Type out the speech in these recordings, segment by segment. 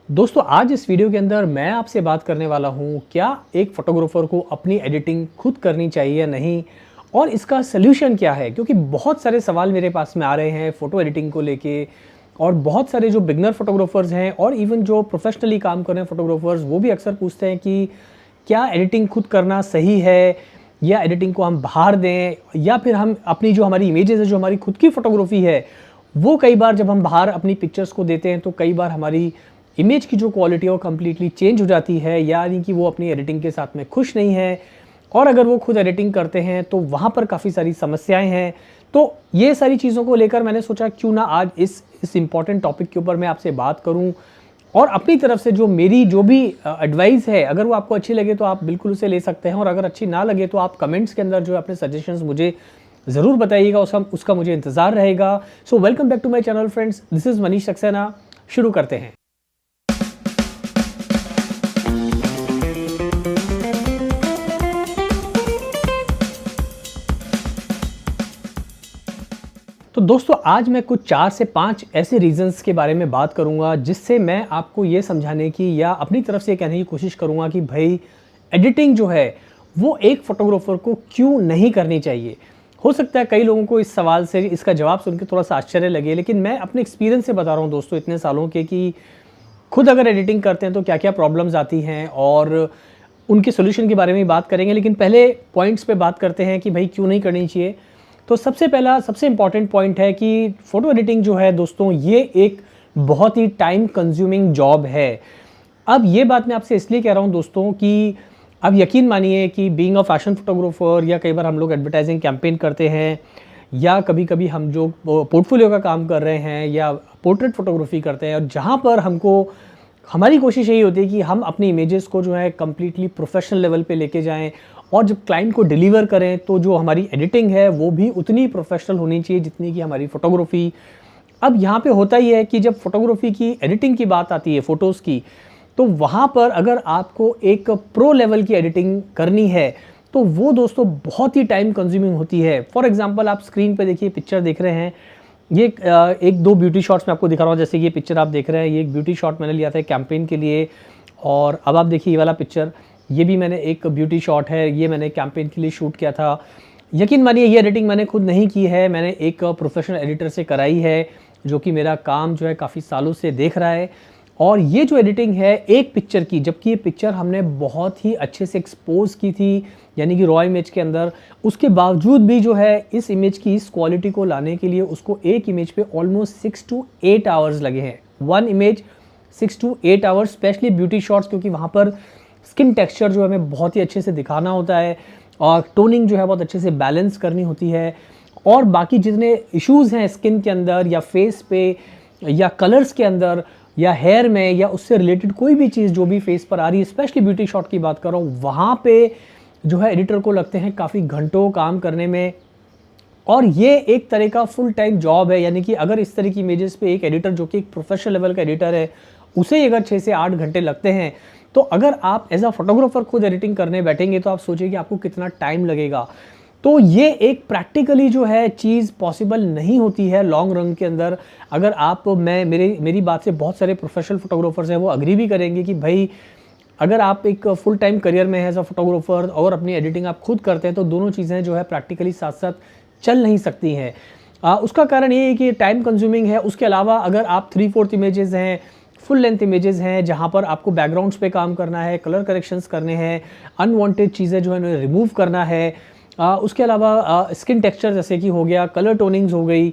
दोस्तों आज इस वीडियो के अंदर मैं आपसे बात करने वाला हूँ क्या एक फ़ोटोग्राफ़र को अपनी एडिटिंग खुद करनी चाहिए या नहीं और इसका सल्यूशन क्या है। क्योंकि बहुत सारे सवाल मेरे पास में आ रहे हैं फ़ोटो एडिटिंग को लेके और बहुत सारे जो बिगनर फ़ोटोग्राफ़र्स हैं और इवन जो प्रोफेशनली काम कर रहे हैं फ़ोटोग्राफ़र्स वो भी अक्सर पूछते हैं कि क्या एडिटिंग खुद करना सही है या एडिटिंग को हम बाहर दें या फिर हम अपनी जो हमारी इमेजेस है जो हमारी खुद की फ़ोटोग्राफ़ी है वो कई बार जब हम बाहर अपनी पिक्चर्स को देते हैं तो कई बार हमारी इमेज की जो क्वालिटी है वो कम्प्लीटली चेंज हो जाती है, यानी कि वो अपनी एडिटिंग के साथ में खुश नहीं है और अगर वो खुद एडिटिंग करते हैं तो वहाँ पर काफ़ी सारी समस्याएं हैं। तो ये सारी चीज़ों को लेकर मैंने सोचा क्यों ना आज इस इम्पॉर्टेंट टॉपिक के ऊपर मैं आपसे बात करूँ और अपनी तरफ से जो मेरी जो भी एडवाइस है अगर वो आपको अच्छी लगे तो आप बिल्कुल उसे ले सकते हैं और अगर अच्छी ना लगे तो आप कमेंट्स के अंदर जो है अपने सजेशंस मुझे ज़रूर बताइएगा, उसका मुझे इंतज़ार रहेगा। So welcome back to my channel friends, this is Manish Saxena. शुरू करते हैं। तो दोस्तों आज मैं कुछ 4 से 5 ऐसे रीज़न्स के बारे में बात करूंगा जिससे मैं आपको ये समझाने की या अपनी तरफ से कहने की कोशिश करूंगा कि भाई एडिटिंग जो है वो एक फ़ोटोग्राफ़र को क्यों नहीं करनी चाहिए। हो सकता है कई लोगों को इस सवाल से इसका जवाब सुन के थोड़ा सा आश्चर्य लगे, लेकिन मैं अपने एक्सपीरियंस से बता रहा हूँ दोस्तों इतने सालों के कि खुद अगर एडिटिंग करते हैं तो क्या क्या प्रॉब्लम्स आती हैं और उनके सोल्यूशन के बारे में बात करेंगे। लेकिन पहले पॉइंट्स पे बात करते हैं कि भाई क्यों नहीं करनी चाहिए। तो सबसे इम्पॉर्टेंट पॉइंट है कि फ़ोटो एडिटिंग जो है दोस्तों ये एक बहुत ही टाइम कंज्यूमिंग जॉब है। अब ये बात मैं आपसे इसलिए कह रहा हूँ दोस्तों कि अब यकीन मानिए कि बीइंग अ फैशन फोटोग्राफर या कई बार हम लोग एडवर्टाइजिंग कैंपेन करते हैं या कभी कभी हम जो पोर्टफोलियो का काम कर रहे हैं या पोर्ट्रेट फोटोग्राफी करते हैं और जहाँ पर हमारी कोशिश यही होती है कि हम अपनी इमेजेस को जो है कम्प्लीटली प्रोफेशनल लेवल पे लेके जाएं और जब क्लाइंट को डिलीवर करें तो जो हमारी एडिटिंग है वो भी उतनी प्रोफेशनल होनी चाहिए जितनी कि हमारी फ़ोटोग्राफी। अब यहाँ पे होता ही है कि जब फोटोग्राफी की एडिटिंग की बात आती है फ़ोटोज़ की, तो वहाँ पर अगर आपको एक प्रो लेवल की एडिटिंग करनी है तो वो दोस्तों बहुत ही टाइम कंज्यूमिंग होती है। फॉर एग्जांपल आप स्क्रीन पे देखिए, पिक्चर देख रहे हैं, ये एक दो ब्यूटी शॉट्स मैं आपको दिखा रहा हूँ। जैसे ये पिक्चर आप देख रहे हैं, ये एक ब्यूटी शॉट मैंने लिया था कैंपेन के लिए और अब आप देखिए ये वाला पिक्चर, ये भी मैंने एक ब्यूटी शॉट है, ये मैंने कैंपेन के लिए शूट किया था। यकीन मानिए ये एडिटिंग मैंने खुद नहीं की है, मैंने एक प्रोफेशनल एडिटर से कराई है जो कि मेरा काम जो है काफ़ी सालों से देख रहा है। और ये जो एडिटिंग है एक पिक्चर की, जबकि ये पिक्चर हमने बहुत ही अच्छे से एक्सपोज की थी यानी कि रॉ इमेज के अंदर, उसके बावजूद भी जो है इस इमेज की इस क्वालिटी को लाने के लिए उसको एक इमेज पे ऑलमोस्ट 6 to 8 आवर्स लगे हैं। One image 6 to 8 hours, specially beauty shots, क्योंकि वहाँ पर स्किन टेक्सचर जो हमें बहुत ही अच्छे से दिखाना होता है और टोनिंग जो है बहुत अच्छे से बैलेंस करनी होती है और बाकी जितने इश्यूज़ हैं स्किन के अंदर या फेस पे या कलर्स के अंदर या हेयर में या उससे रिलेटेड कोई भी चीज़ जो भी फेस पर आ रही है, स्पेशली ब्यूटी शॉट की बात कर रहा हूँ, वहाँ पे जो है एडिटर को लगते हैं काफ़ी घंटों काम करने में। और ये एक तरह का फुल टाइम जॉब है, यानी कि अगर इस तरह की इमेजेस पे एक एडिटर जो कि एक प्रोफेशनल लेवल का एडिटर है उसे अगर 6 से 8 घंटे लगते हैं तो अगर आप एज अ फोटोग्राफर खुद एडिटिंग करने बैठेंगे तो आप सोचिए कि आपको कितना टाइम लगेगा। तो ये एक प्रैक्टिकली जो है चीज़ पॉसिबल नहीं होती है लॉन्ग रन के अंदर। अगर आप मेरी बात से बहुत सारे प्रोफेशनल फोटोग्राफर्स हैं वो अग्री भी करेंगे कि भाई अगर आप एक फुल टाइम करियर में है एज अ फोटोग्राफर और अपनी एडिटिंग आप खुद करते हैं तो दोनों चीज़ें जो है प्रैक्टिकली साथ साथ चल नहीं सकती हैं। उसका कारण ये है कि टाइम कंज्यूमिंग है। उसके अलावा अगर आप 3/4 इमेजेस हैं, फुल लेंथ इमेजेस हैं जहाँ पर आपको बैकग्राउंड्स पे काम करना है, कलर करेक्शंस करने हैं, अनवांटेड चीज़ें जो है उन्हें रिमूव करना है, उसके अलावा स्किन टेक्सचर जैसे कि हो गया, कलर टोनिंग्स हो गई,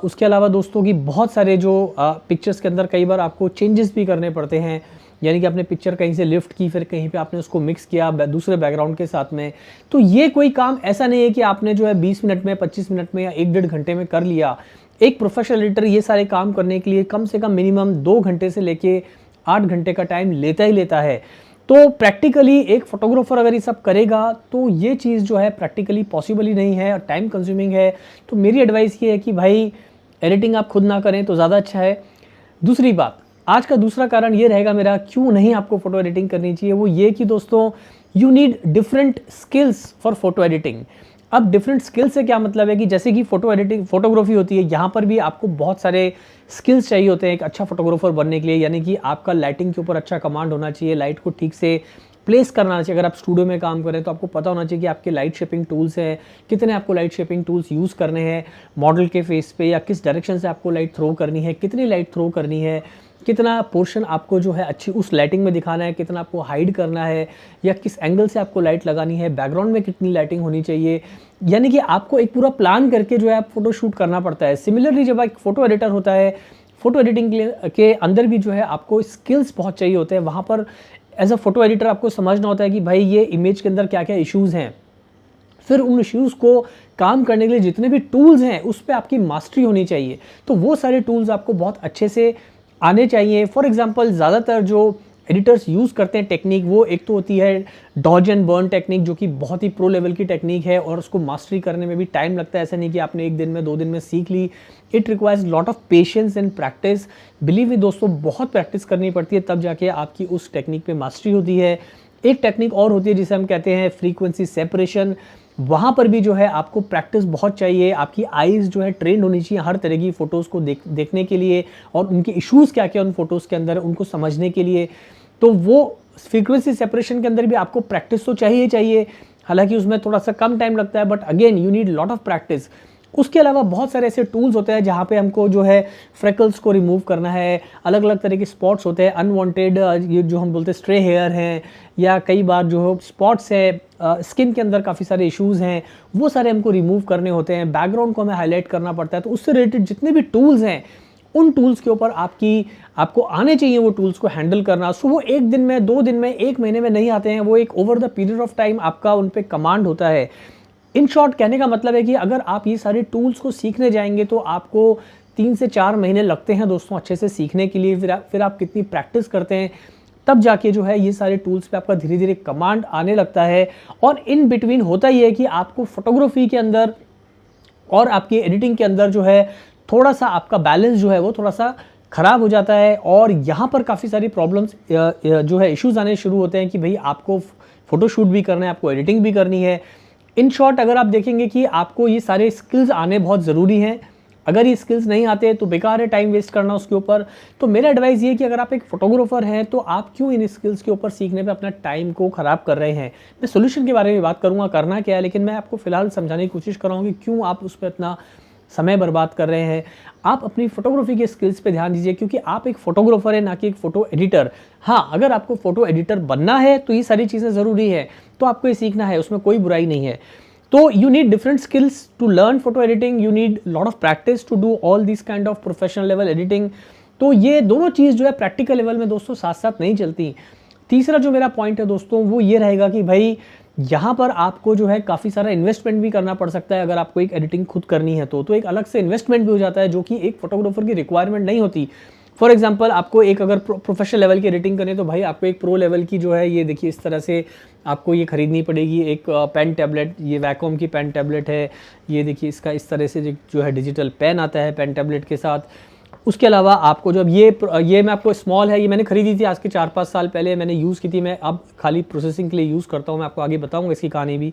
उसके अलावा दोस्तों की बहुत सारे जो पिक्चर्स के अंदर कई बार आपको चेंजेस भी करने पड़ते हैं, यानी कि आपने पिक्चर कहीं से लिफ्ट की फिर कहीं पे आपने उसको मिक्स किया दूसरे बैकग्राउंड के साथ में। तो ये कोई काम ऐसा नहीं है कि आपने जो है 20 मिनट में, 25 मिनट में या 1-1.5 घंटे में कर लिया। एक प्रोफेशनल एडिटर ये सारे काम करने के लिए कम से कम मिनिमम 2 घंटे से लेके 8 घंटे का टाइम लेता ही लेता है। तो प्रैक्टिकली एक फोटोग्राफर अगर ये सब करेगा तो ये चीज़ जो है प्रैक्टिकली पॉसिबल ही नहीं है और टाइम कंज्यूमिंग है। तो मेरी एडवाइस ये है कि भाई एडिटिंग आप खुद ना करें तो ज़्यादा अच्छा है। दूसरी बात, आज का दूसरा कारण ये रहेगा मेरा क्यों नहीं आपको फ़ोटो एडिटिंग करनी चाहिए, वो ये कि दोस्तों you need different skills for photo editing. अब डिफरेंट स्किल से क्या मतलब है कि जैसे कि फोटो एडिटिंग फोटोग्राफी होती है, यहाँ पर भी आपको बहुत सारे स्किल्स चाहिए होते हैं एक अच्छा फोटोग्राफर बनने के लिए। यानी कि आपका लाइटिंग के ऊपर अच्छा कमांड होना चाहिए, लाइट को ठीक से प्लेस करना चाहिए। अगर आप स्टूडियो में काम करें तो आपको पता होना चाहिए कि आपके लाइट शेपिंग टूल्स हैं, कितने आपको लाइट शेपिंग टूल्स यूज़ करने हैं मॉडल के फेस पे, या किस डायरेक्शन से आपको लाइट थ्रो करनी है, कितनी लाइट थ्रो करनी है, कितना पोर्शन आपको जो है अच्छी उस लाइटिंग में दिखाना है, कितना आपको हाइड करना है, या किस एंगल से आपको लाइट लगानी है, बैकग्राउंड में कितनी लाइटिंग होनी चाहिए। यानी कि आपको एक पूरा प्लान करके जो है आप फोटो शूट करना पड़ता है। सिमिलरली जब एक फ़ोटो एडिटर होता है, फ़ोटो एडिटिंग के अंदर भी जो है आपको स्किल्स बहुत चाहिए होते हैं। वहाँ पर एज अ फोटो एडिटर आपको समझना होता है कि भाई ये इमेज के अंदर क्या क्या इश्यूज़ हैं, फिर उन इश्यूज़ को काम करने के लिए जितने भी टूल्स हैं उस पर आपकी मास्टरी होनी चाहिए। तो वो सारे टूल्स आपको बहुत अच्छे से आने चाहिए। फॉर एग्जांपल ज़्यादातर जो एडिटर्स यूज़ करते हैं टेक्निक, वो एक तो होती है डॉज एंड बर्न टेक्निक, जो कि बहुत ही प्रो लेवल की टेक्निक है और उसको मास्टरी करने में भी टाइम लगता है। ऐसा नहीं कि आपने एक दिन में 2 दिन में सीख ली। It requires lot of patience and practice. Believe me दोस्तों, बहुत प्रैक्टिस करनी पड़ती है, तब जाके आपकी उस टेक्निक पे मास्टरी होती है। एक टेक्निक और होती है जिसे हम कहते हैं फ्रीक्वेंसी सेपरेशन। वहाँ पर भी जो है आपको प्रैक्टिस बहुत चाहिए। आपकी आईज़ जो है ट्रेंड होनी चाहिए हर तरह की फ़ोटोज़ को देखने के लिए, और उनके इश्यूज़ क्या क्या उन फ़ोटोज़ के अंदर है उनको समझने के लिए। तो वो फ्रीक्वेंसी सेपरेशन के अंदर भी आपको प्रैक्टिस तो चाहिए चाहिए। हालांकि उसमें थोड़ा सा कम टाइम लगता है, but again you need lot of practice. उसके अलावा बहुत सारे ऐसे टूल्स होते हैं जहाँ पे हमको जो है फ्रेकल्स को रिमूव करना है, अलग अलग तरह के स्पॉट्स होते हैं अनवांटेड, ये जो हम बोलते हैं स्ट्रे हेयर हैं, या कई बार जो स्पॉट्स है स्किन के अंदर काफ़ी सारे इश्यूज़ हैं, वो सारे हमको रिमूव करने होते हैं। बैकग्राउंड को हमें हाईलाइट करना पड़ता है। तो उससे रिलेटेड जितने भी टूल्स हैं उन टूल्स के ऊपर आपको आने चाहिए वो टूल्स को हैंडल करना। सो वो 1 दिन में, 2 दिन में, 1 महीने में नहीं आते हैं, वो एक over the period of time आपका उन पर कमांड होता है। इन शॉर्ट कहने का मतलब है कि अगर आप ये सारे टूल्स को सीखने जाएंगे तो आपको 3 से 4 महीने लगते हैं दोस्तों अच्छे से सीखने के लिए। फिर आप कितनी प्रैक्टिस करते हैं तब जाके जो है ये सारे टूल्स पे आपका धीरे धीरे कमांड आने लगता है। और इन बिटवीन होता ही है कि आपको फोटोग्राफी के अंदर और आपकी एडिटिंग के अंदर जो है थोड़ा सा आपका बैलेंस जो है वो थोड़ा सा ख़राब हो जाता है, और यहाँ पर काफ़ी सारी प्रॉब्लम्स जो है इश्यूज़ आने शुरू होते हैं कि भाई आपको फ़ोटोशूट भी करना है, आपको एडिटिंग भी करनी है। इन शॉर्ट अगर आप देखेंगे कि आपको ये सारे स्किल्स आने बहुत ज़रूरी हैं। अगर ये स्किल्स नहीं आते तो बेकार है टाइम वेस्ट करना उसके ऊपर। तो मेरा एडवाइस ये कि अगर आप एक फोटोग्राफर हैं तो आप क्यों इन स्किल्स के ऊपर सीखने पे अपना टाइम को ख़राब कर रहे हैं। मैं सोल्यूशन के बारे में बात करूँगा करना क्या है, लेकिन मैं आपको फ़िलहाल समझाने की कोशिश कर रहा हूँ कि क्यों आप उस पर इतना समय बर्बाद कर रहे हैं। आप अपनी फोटोग्राफी के स्किल्स पे ध्यान दीजिए, क्योंकि आप एक फोटोग्राफर है ना कि एक फ़ोटो एडिटर। हाँ, अगर आपको फ़ोटो एडिटर बनना है तो ये सारी चीज़ें ज़रूरी है, तो आपको ये सीखना है, उसमें कोई बुराई नहीं है। तो you need different skills to learn photo editing, you need lot of practice to do all these kind of professional level editing। तो ये दोनों चीज़ जो है प्रैक्टिकल लेवल में दोस्तों साथ साथ नहीं चलती। तीसरा जो मेरा पॉइंट है दोस्तों वो ये रहेगा कि भाई यहाँ पर आपको जो है काफ़ी सारा इन्वेस्टमेंट भी करना पड़ सकता है। अगर आपको एक एडिटिंग खुद करनी है तो एक अलग से इन्वेस्टमेंट भी हो जाता है, जो कि एक फोटोग्राफर की रिक्वायरमेंट नहीं होती। फॉर एग्जांपल आपको एक अगर प्रोफेशनल लेवल की एडिटिंग करनी है तो भाई आपको एक प्रो लेवल की जो है ये देखिए इस तरह से आपको ये खरीदनी पड़ेगी। एक पेन टैबलेट, ये वैकॉम की पेन टैबलेट है, ये देखिए इसका इस तरह से जो है डिजिटल पेन आता है पेन टैबलेट के साथ। उसके अलावा आपको जब ये मैं आपको स्मॉल है, ये मैंने खरीदी थी आज के 4-5 साल पहले, मैंने यूज़ की थी, मैं अब खाली प्रोसेसिंग के लिए यूज़ करता हूँ, मैं आपको आगे बताऊँगा इसकी कहानी भी।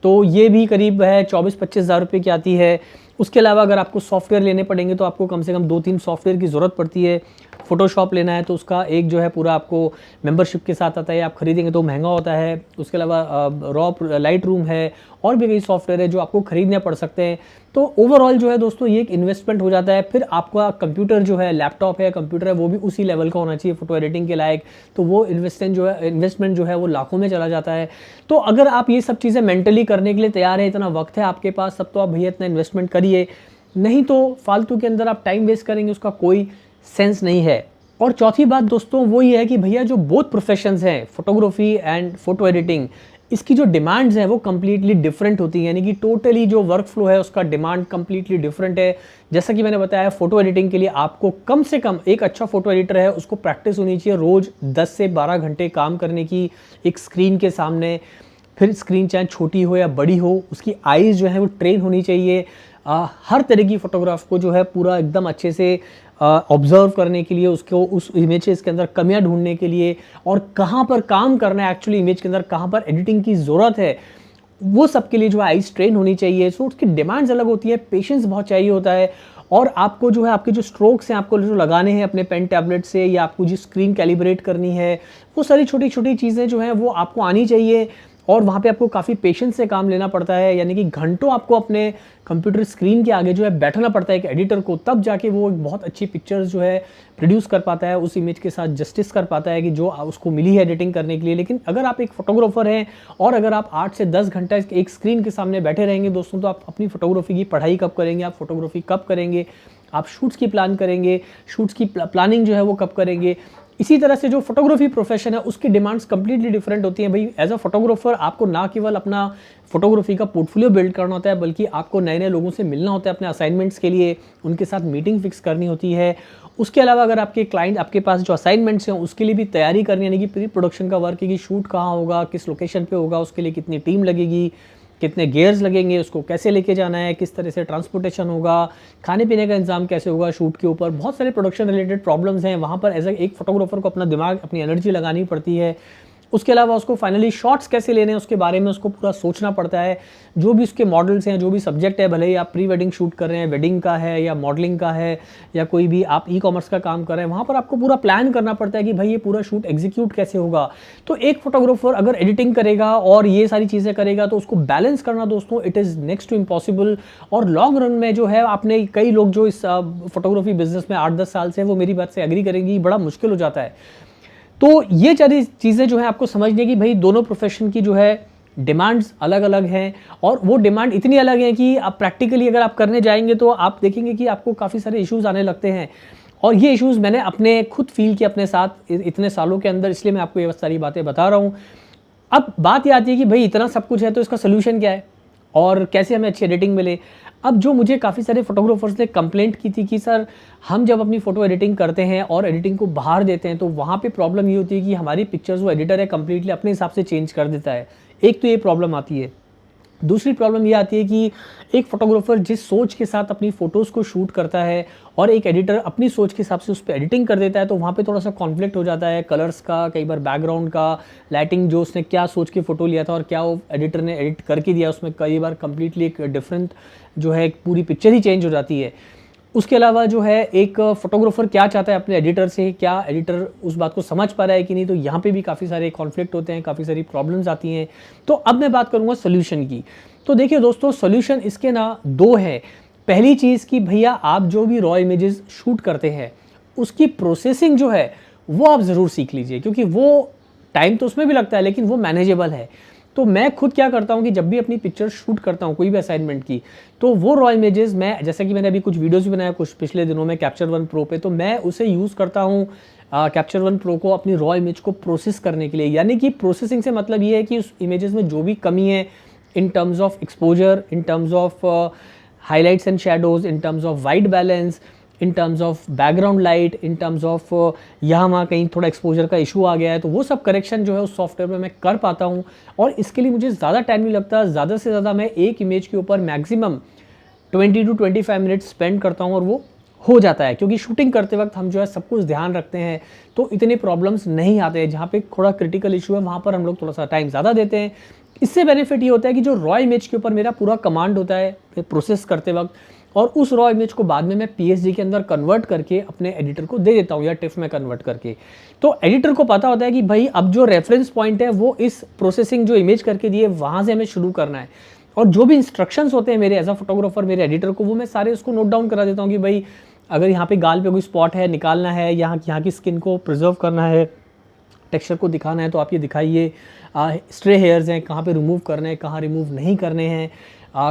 तो ये भी करीब है 24-25 हज़ार रुपये की आती है। उसके अलावा अगर आपको सॉफ्टवेयर लेने पड़ेंगे तो आपको कम से कम 2-3 सॉफ्टवेयर की ज़रूरत पड़ती है। फ़ोटोशॉप लेना है तो उसका एक जो है पूरा आपको मेंबरशिप के साथ आता है, आप खरीदेंगे तो महंगा होता है। उसके अलावा लाइट रूम है और भी कई सॉफ्टवेयर है जो आपको खरीदने पड़ सकते हैं। तो ओवरऑल जो है दोस्तों ये एक इन्वेस्टमेंट हो जाता है। फिर आपका कंप्यूटर जो है, लैपटॉप है, कंप्यूटर है, वो भी उसी लेवल का होना चाहिए फ़ोटो एडिटिंग के लायक। तो वो इन्वेस्टमेंट जो है वो लाखों में चला जाता है। तो अगर आप ये सब चीज़ें मेंटली करने के लिए तैयार है, इतना वक्त है आपके पास, तब तो आप भैया इतना इन्वेस्टमेंट करिए, नहीं तो फालतू के अंदर आप टाइम वेस्ट करेंगे, उसका कोई सेंस नहीं है। और चौथी बात दोस्तों वो ये है कि भैया जो बोथ प्रोफेशंस हैं, फोटोग्राफी एंड फोटो एडिटिंग, इसकी जो डिमांड्स हैं वो कम्प्लीटली डिफरेंट होती हैं। यानी कि टोटली जो वर्क फ्लो है उसका डिमांड कम्प्लीटली डिफरेंट है। जैसा कि मैंने बताया, फोटो एडिटिंग के लिए आपको कम से कम, एक अच्छा फोटो एडिटर है उसको प्रैक्टिस होनी चाहिए रोज़ 10 से 12 घंटे काम करने की एक स्क्रीन के सामने। फिर स्क्रीन चाहे छोटी हो या बड़ी हो, उसकी आईज़ जो है वो ट्रेन होनी चाहिए। हर तरह की फ़ोटोग्राफ को जो है पूरा एकदम अच्छे से ऑब्ज़र्व करने के लिए, उसको उस इमेजेस के अंदर कमियां ढूंढने के लिए, और कहाँ पर काम करना है एक्चुअली इमेज के अंदर, कहाँ पर एडिटिंग की ज़रूरत है, वो सब के लिए जो है आई स्ट्रेन होनी चाहिए। सो उसकी डिमांड्स अलग होती है, पेशेंस बहुत चाहिए होता है, और आपको जो है आपके जो स्ट्रोक्स हैं आपको जो लगाने हैं अपने पेन टैबलेट से, या आपको जो स्क्रीन कैलिब्रेट करनी है, वो सारी छोटी छोटी चीज़ें जो हैं वो आपको आनी चाहिए। और वहाँ पे आपको काफ़ी पेशेंस से काम लेना पड़ता है, यानी कि घंटों आपको अपने कंप्यूटर स्क्रीन के आगे जो है बैठना पड़ता है एक एडिटर को, तब जाके वो एक बहुत अच्छी पिक्चर्स जो है प्रोड्यूस कर पाता है, उस इमेज के साथ जस्टिस कर पाता है कि जो उसको मिली है एडिटिंग करने के लिए। लेकिन अगर आप एक फोटोग्राफर हैं और अगर आप 8 से 10 घंटा एक स्क्रीन के सामने बैठे रहेंगे दोस्तों, तो आप अपनी फोटोग्राफी की पढ़ाई कब करेंगे, आप फोटोग्राफी कब करेंगे, आप शूट्स की प्लान करेंगे, शूट्स की प्लानिंग जो है वो कब करेंगे। इसी तरह से जो फोटोग्राफी प्रोफेशन है उसकी डिमांड्स कंप्लीटली डिफरेंट होती हैं। भाई एज अ फोटोग्राफर आपको ना केवल अपना फोटोग्राफी का पोर्टफोलियो बिल्ड करना होता है, बल्कि आपको नए नए लोगों से मिलना होता है अपने असाइनमेंट्स के लिए, उनके साथ मीटिंग फिक्स करनी होती है। उसके अलावा अगर आपके क्लाइंट आपके पास जो असाइनमेंट्स हैं उसके लिए भी तैयारी करनी, यानी कि प्री प्रोडक्शन का वर्क है कि शूट कहाँ होगा, किस लोकेशन पे होगा, उसके लिए कितनी टीम लगेगी, कितने गियर्स लगेंगे, उसको कैसे लेके जाना है, किस तरह से ट्रांसपोर्टेशन होगा, खाने पीने का इंतजाम कैसे होगा शूट के ऊपर। बहुत सारे प्रोडक्शन रिलेटेड प्रॉब्लम्स हैं, वहाँ पर एज एक फोटोग्राफर को अपना दिमाग अपनी एनर्जी लगानी पड़ती है। उसके अलावा उसको फाइनली शॉट्स कैसे लेने हैं उसके बारे में उसको पूरा सोचना पड़ता है। जो भी उसके मॉडल्स हैं, जो भी सब्जेक्ट है, भले ही आप प्री वेडिंग शूट कर रहे हैं, वेडिंग का है या मॉडलिंग का है, या कोई भी आप ई कॉमर्स का काम कर रहे हैं, वहाँ पर आपको पूरा प्लान करना पड़ता है कि भाई ये पूरा शूट एग्जीक्यूट कैसे होगा। तो एक फोटोग्राफर अगर एडिटिंग करेगा और ये सारी चीज़ें करेगा तो उसको बैलेंस करना दोस्तों it is next to impossible. और लॉन्ग रन में जो है, आपने कई लोग जो इस फोटोग्राफी बिजनेस में 8-10 साल से, वो मेरी बात से एग्री करेंगी, बड़ा मुश्किल हो जाता है। तो ये सारी चीज़ें जो है आपको समझने की, भाई दोनों प्रोफेशन की जो है डिमांड्स अलग अलग हैं, और वो डिमांड इतनी अलग है कि आप प्रैक्टिकली अगर आप करने जाएंगे तो आप देखेंगे कि आपको काफ़ी सारे इश्यूज आने लगते हैं। और ये इश्यूज मैंने अपने खुद फील किए अपने साथ इतने सालों के अंदर, इसलिए मैं आपको ये सारी बातें बता रहा हूँ। अब बात ये आती है कि भाई इतना सब कुछ है तो इसका सोल्यूशन क्या है और कैसे हमें अच्छी एडिटिंग मिले। अब जो मुझे काफ़ी सारे फोटोग्राफर्स ने कंप्लेंट की थी कि सर हम जब अपनी फ़ोटो एडिटिंग करते हैं और एडिटिंग को बाहर देते हैं तो वहाँ पे प्रॉब्लम ये होती है कि हमारी पिक्चर्स वो एडिटर है कंप्लीटली अपने हिसाब से चेंज कर देता है। एक तो ये प्रॉब्लम आती है। दूसरी प्रॉब्लम ये आती है कि एक फोटोग्राफर जिस सोच के साथ अपनी फ़ोटोज़ को शूट करता है और एक एडिटर अपनी सोच के हिसाब से उस पर एडिटिंग कर देता है, तो वहाँ पे थोड़ा सा कॉन्फ्लिक्ट हो जाता है कलर्स का, कई बार बैकग्राउंड का, लाइटिंग, जो उसने क्या सोच के फ़ोटो लिया था और क्या वो एडिटर ने एडिट करके दिया, उसमें कई बार कम्प्लीटली एक डिफरेंट जो है पूरी पिक्चर ही चेंज हो जाती है। उसके अलावा जो है एक फोटोग्राफर क्या चाहता है अपने एडिटर से, क्या एडिटर उस बात को समझ पा रहा है कि नहीं, तो यहाँ पे भी काफ़ी सारे कॉन्फ्लिक्ट होते हैं, काफ़ी सारी प्रॉब्लम्स आती हैं। तो अब मैं बात करूँगा सोल्यूशन की। तो देखिए दोस्तों, सोल्यूशन इसके ना दो हैं। पहली चीज़ कि भैया आप जो भी रॉ इमेजेस शूट करते हैं उसकी प्रोसेसिंग जो है वो आप ज़रूर सीख लीजिए, क्योंकि वो टाइम तो उसमें भी लगता है लेकिन वो मैनेजेबल है। तो मैं खुद क्या करता हूँ कि जब भी अपनी पिक्चर शूट करता हूँ कोई भी असाइनमेंट की, तो वो रॉ इमेजेस मैं, जैसे कि मैंने अभी कुछ वीडियोस भी बनाया कुछ पिछले दिनों में कैप्चर वन प्रो पे, तो मैं उसे यूज़ करता हूँ कैप्चर वन प्रो को अपनी रॉ इमेज को प्रोसेस करने के लिए। यानी कि प्रोसेसिंग से मतलब ये है कि उस इमेजेस में जो भी कमी है in terms of exposure, in terms of highlights and shadows, in terms of white balance, in terms of background light, in terms of यहाँ वहाँ कहीं थोड़ा एक्सपोजर का इशू आ गया है, तो वो सब करेक्शन जो है उस सॉफ्टवेयर में मैं कर पाता हूँ। और इसके लिए मुझे ज़्यादा टाइम नहीं लगता। ज़्यादा से ज़्यादा मैं एक इमेज के ऊपर मैक्सिमम 20 to 25 मिनट्स स्पेंड करता हूँ और वो हो जाता है, क्योंकि शूटिंग करते वक्त हम जो है सब कुछ ध्यान रखते हैं तो इतने प्रॉब्लम्स नहीं आते हैं। जहाँ पे थोड़ा क्रिटिकल इशू है वहाँ पर हम लोग थोड़ा सा टाइम ज़्यादा देते हैं। इससे बेनिफिट ये होता है कि जो रॉ इमेज के ऊपर मेरा पूरा कमांड होता है प्रोसेस करते वक्त, और उस रॉ इमेज को बाद में मैं पीएसडी के अंदर कन्वर्ट करके अपने एडिटर को दे देता हूँ या टिफ में कन्वर्ट करके। तो एडिटर को पता होता है कि भाई अब जो रेफरेंस पॉइंट है वो इस प्रोसेसिंग जो इमेज करके दिए वहाँ से हमें शुरू करना है। और जो भी इंस्ट्रक्शंस होते हैं मेरे एज अ फोटोग्राफर मेरे एडिटर को, वो मैं सारे उसको नोट डाउन करा देता हूँ कि भाई अगर यहाँ पे गाल पे कोई स्पॉट है निकालना है, यहाँ की स्किन को प्रिजर्व करना है, टेक्सचर को दिखाना है तो आप ये दिखाइए, स्ट्रे हेयर्स हैं कहाँ पे रिमूव करने हैं, कहाँ रिमूव नहीं करने हैं,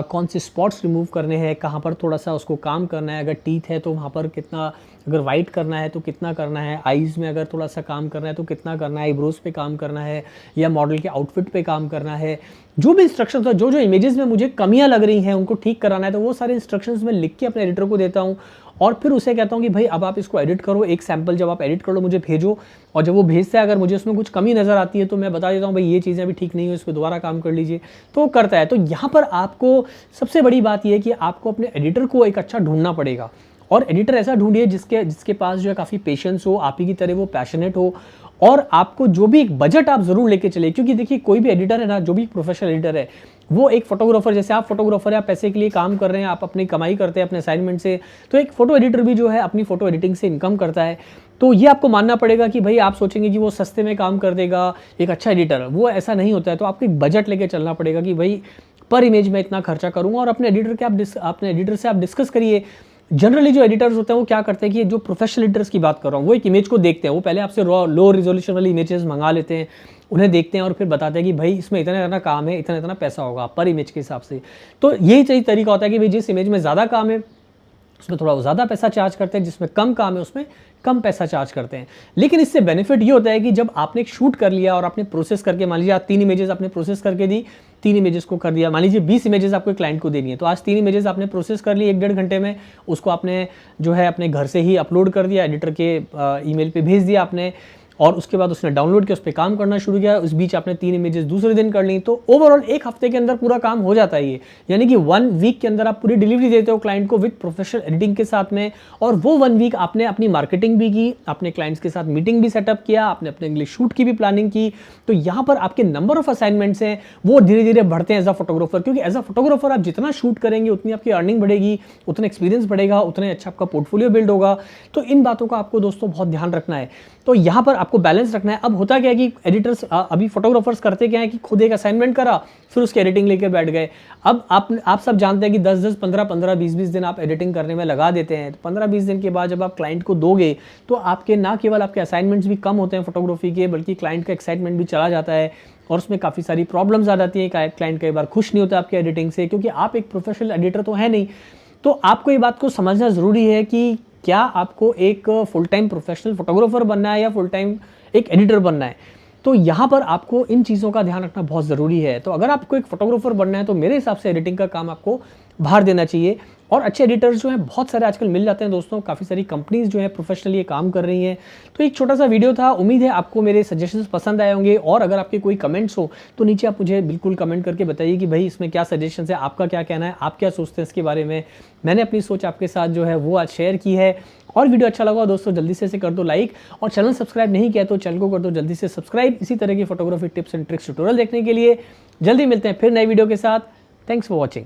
कौन से स्पॉट्स रिमूव करने हैं, कहाँ पर थोड़ा सा उसको काम करना है, अगर टीथ है तो वहाँ पर कितना, अगर वाइट करना है तो कितना करना है, आईज़ में अगर थोड़ा सा काम करना है तो कितना करना है, आईब्रोज पे काम करना है या मॉडल के आउटफिट पे काम करना है। जो भी इंस्ट्रक्शंस हो, जो जो इमेजेस में मुझे कमियां लग रही हैं उनको ठीक कराना है, तो वो सारे इंस्ट्रक्शंस मैं लिख के अपने एडिटर को देता हूँ और फिर उसे कहता हूँ कि भाई अब आप इसको एडिट करो, एक सैम्पल जब आप एडिट कर लो मुझे भेजो। और जब वो भेजता है अगर मुझे उसमें कुछ कमी नज़र आती है तो मैं बता देता हूँ भाई ये चीज़ें अभी ठीक नहीं हो, इस पर दोबारा काम कर लीजिए, तो वो करता है। तो यहाँ पर आपको सबसे बड़ी बात यह है कि आपको अपने एडिटर को एक अच्छा ढूंढना पड़ेगा, और एडिटर ऐसा ढूंढिए जिसके पास जो है काफ़ी पेशेंस हो, आप ही की तरह वो पैशनेट हो और आपको जो भी एक बजट आप ज़रूर लेके चले, क्योंकि देखिए कोई भी एडिटर है ना, जो भी प्रोफेशनल एडिटर है, वो एक फोटोग्राफर, जैसे आप फोटोग्राफर है, आप पैसे के लिए काम कर रहे हैं, आप अपनी कमाई करते हैं अपने असाइनमेंट से, तो एक फोटो एडिटर भी जो है अपनी फोटो एडिटिंग से इनकम करता है। तो ये आपको मानना पड़ेगा कि भाई आप सोचेंगे कि वो सस्ते में काम कर देगा एक अच्छा एडिटर, वो ऐसा नहीं होता है। तो आपको एक बजट लेके चलना पड़ेगा कि भाई पर इमेज में इतना खर्चा करूँगा, और अपने एडिटर से आप डिस्कस करिए। जनरली जो एडिटर्स होते हैं वो क्या करते हैं कि जो प्रोफेशनल एडिटर्स की बात कर रहा हूँ, वो एक इमेज को देखते हैं, वो पहले आपसे लो रिजोल्यूशन वाली इमेजेस मंगा लेते हैं, उन्हें देखते हैं और फिर बताते हैं कि भाई इसमें इतना इतना काम है, इतना इतना पैसा होगा पर इमेज के हिसाब से। तो यही सही तरीका होता है कि भाई जिस इमेज में ज़्यादा काम है उसमें थोड़ा ज़्यादा पैसा चार्ज करते हैं, जिसमें कम काम है उसमें कम पैसा चार्ज करते हैं। लेकिन इससे बेनिफिट ये होता है कि जब आपने एक शूट कर लिया और आपने प्रोसेस करके, मान लीजिए आप 3 इमेजेस आपने प्रोसेस करके दी, 3 इमेजेस को कर दिया, मान लीजिए 20 इमेजेस आपको क्लाइंट को देनी है, तो आज 3 इमेजेस आपने प्रोसेस कर ली 1-1.5 घंटे में, उसको आपने जो है अपने घर से ही अपलोड कर दिया, एडिटर के ईमेल पे भेज दिया आपने, और उसके बाद उसने डाउनलोड किया, उस पर काम करना शुरू किया। उस बीच आपने 3 इमेजेस दूसरे दिन कर ली, तो ओवरऑल 1 हफ्ते के अंदर पूरा काम हो जाता है ये, यानी कि 1 वीक के अंदर आप पूरी डिलीवरी देते हो क्लाइंट को विद प्रोफेशनल एडिटिंग के साथ में। और वो 1 वीक आपने अपनी मार्केटिंग भी की, अपने क्लाइंट्स के साथ मीटिंग भी सेटअप किया, आपने अपने इंग्लिश शूट की भी प्लानिंग की। तो यहाँ पर आपके नंबर ऑफ असाइनमेंट्स हैं वो धीरे धीरे बढ़ते हैं एज अ फोटोग्राफर, क्योंकि एज अ फोटोग्राफर आप जितना शूट करेंगे उतनी आपकी अर्निंग बढ़ेगी, उतना एक्सपीरियंस बढ़ेगा, उतना अच्छा आपका पोर्टफोलियो बिल्ड होगा। तो इन बातों का आपको दोस्तों बहुत ध्यान रखना है। तो यहाँ पर आपको बैलेंस रखना है। अब होता क्या है कि एडिटर्स अभी फोटोग्राफर्स करते क्या है कि खुद एक असाइनमेंट करा, फिर उसकी एडिटिंग लेकर बैठ गए। अब आप सब जानते हैं कि 10-10, 15-15, 20-20 दिन आप एडिटिंग करने में लगा देते हैं। तो 15-20 दिन के बाद जब आप क्लाइंट को दोगे तो आपके ना केवल आपके असाइनमेंट्स भी कम होते हैं फोटोग्राफी के, बल्कि क्लाइंट का एक्साइटमेंट भी चला जाता है और उसमें काफ़ी सारी प्रॉब्लम्स आ जाती है। क्लाइंट कई बार खुश नहीं होता आपके एडिटिंग से, क्योंकि आप एक प्रोफेशनल एडिटर तो है नहीं। तो आपको ये बात को समझना ज़रूरी है कि क्या आपको एक फुल टाइम प्रोफेशनल फोटोग्राफर बनना है या फुल टाइम एक एडिटर बनना है। तो यहाँ पर आपको इन चीज़ों का ध्यान रखना बहुत ज़रूरी है। तो अगर आपको एक फोटोग्राफर बनना है तो मेरे हिसाब से एडिटिंग का काम आपको बाहर देना चाहिए। और अच्छे एडिटर्स जो हैं बहुत सारे आजकल मिल जाते हैं दोस्तों, काफ़ी सारी कंपनीज जो है प्रोफेशनली ये काम कर रही हैं। तो एक छोटा सा वीडियो था, उम्मीद है आपको मेरे सजेशंस पसंद आए होंगे। और अगर आपके कोई कमेंट्स हो तो नीचे आप मुझे बिल्कुल कमेंट करके बताइए कि भाई इसमें क्या सजेशंस है, आपका क्या कहना है, आप क्या सोचते हैं इसके बारे में। मैंने अपनी सोच आपके साथ जो है वो आज शेयर की है। और वीडियो अच्छा लगा दोस्तों जल्दी से इसे कर दो लाइक, और चैनल सब्सक्राइब नहीं किया तो चैनल को कर दो जल्दी से सब्सक्राइब। इसी तरह की photography tips and tricks tutorial देखने के लिए जल्दी मिलते हैं फिर नई वीडियो के साथ। Thanks for watching.